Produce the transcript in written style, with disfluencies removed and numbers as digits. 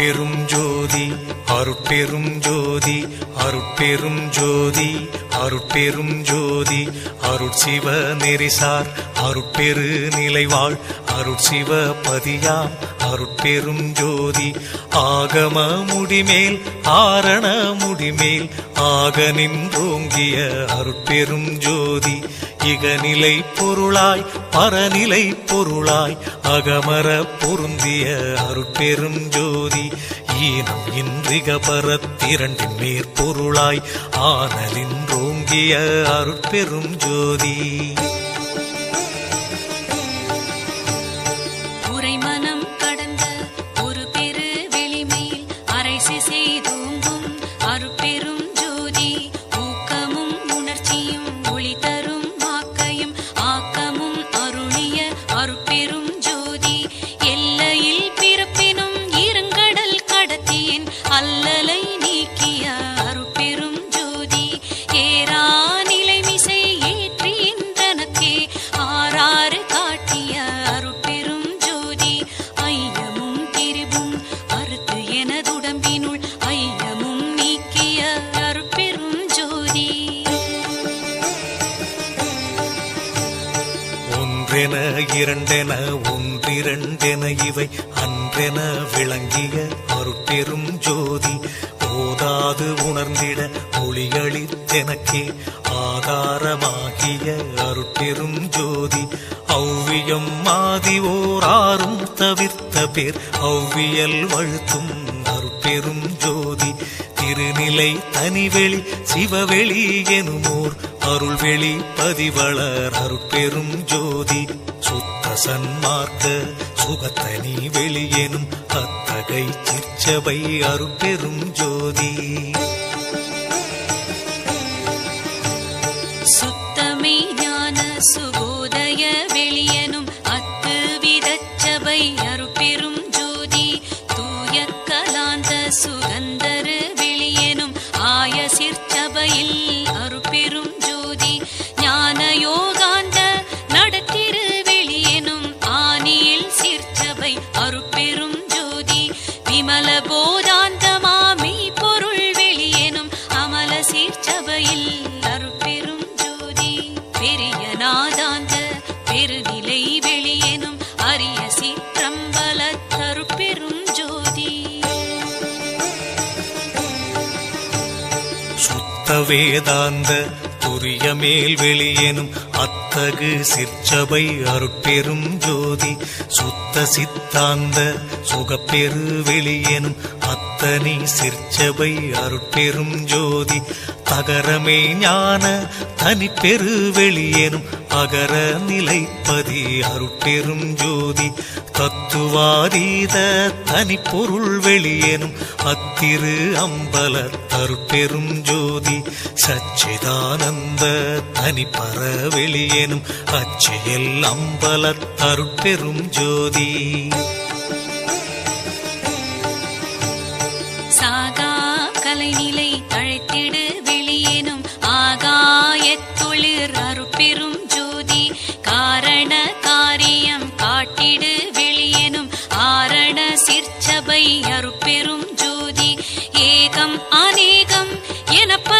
அருட்பெரும் ஜோதி அருட்பெரும் ஜோதி அருட்பெரும் ஜோதி அருட்பெரும் ஜோதி அருட்சிவ நெறிசார் அருட்பெரு நிலைவாழ் அருட்சிவ பதியாம் அருட்பெரும் ஜோதி ஆகம முடிமேல் ஆரண முடிமேல் ஆக நின்றோங்கிய அருட்பெரும் ஜோதி இகநிலை பொருளாய் பரநிலை பொருளாய் அகமர பொருந்திய அருட்பெரும் ஜோதி ஈனம் இன்றிக பரத்திரண்டின் மேற்பொருளாய் ஆனலின்றோங்கிய அருட்பெரும் ஜோதி உரைமனம் கடந்த ஒரு பெரு வெளிமேல் அரைசி செய்தோங்கும் அருட்பெரும் ஜோதி ஊக்கமும் உணர்ச்சியும் ஒளி தரும் ஆக்கையும் ஆக்கமும் அருளிய அருட்பெரும் ஜோதி எல்லையில் பிறப்பினும் இருங்கடல் கடத்தியின் அல்லலை நீக்கிய அருட்பெரும் ஜோதி ஏரா நிலைமிசை ஏற்றின்றனக்கே ஆறாறு காட்டிய அருட்பெரும் ஜோதி ஐயமும் திரிவும் அறுத்து எனதுடம்பினுள் ஐயமும் நீக்கிய அருட்பெரும் ஜோதி ஒன்றென இரண்டென ஒன்றிரண்டென இவை அன்றென விளங்கிய அருட்பெரும் ஜோதி ஓதாது உணர்ந்திட ஒளியளித்தெனக்கே ஆதாரமாகிய அருட்பெரும் ஜோதி ஔவியம் மாதி ஓராறும் தவிர்த்த பேர் ஔவியல் வழுத்தும் அருட்பெரும் ஜோதி திருநிலை தனிவெளி சிவவெளி எனுமோர் அருள்வெளி பதிவளர் அருட்பெரும் ஜோதி சுத்த சன்மார்க்க சுகத்தனி வெளியெனும் அத்தகை சிற்சபை அருட்பெரும் ஜோதி சுத்தமே ஞான சுபோதய வெளியனும் அத்து விதச்சபை அருட்பெரும் ஜோதி தூய கலாந்த சுகந்தரு வெளியனும் ஆய சிற்சபையில் அருட்பெரும் ஜோதி ஞான யோகாந்த நடத்திரு வெளியனும் ஆனியில் சிற்சபை அருட்பெரும் ஜோதி விமல போதாந்தமாமை பொருள் வெளியனும் அமல சிற்சபையில் அருட்பெரும் ஜோதி பெரிய நாதாந்த பெருநிலை வெளியனும் அரிய சிற்றம்பல அருட்பெரும் ஜோதி சுத்த வேதாந்த துரிய மேல் வெளியெனும் அத்தகு சிற்சபை அருட்பெரும் ஜோதி சுத்த சித்தாந்த சுகப்பெரு வெளியெனும் அத்தனி சிற்சபை அருட்பெரும் ஜோதி தகரமே ஞான தனிப்பெரு வெளியெனும் அகர நிலைப்பதி அருட்பெரும் ஜோதி தத்துவாதீத தனிப்பொருள் வெளியெனும் அத்திரு அம்பல அருட்பெரும் ஜோதி சச்சிதானந்த தனிப்பர வெளியெனும் அச்சியல் அம்பல அருட்பெரும் ஜோதி சாகா கலைநிலை தழைத்திடு வெளியேனும் ஆகாயத்தொழிற் அருட்பெரும் ஜோதி காரண காரியம் காட்டிடு வெளியேனும் ஆரண சிற்சபை அருட்பெரும் ஜோதி ஏகம் அநேகம் எனப்ப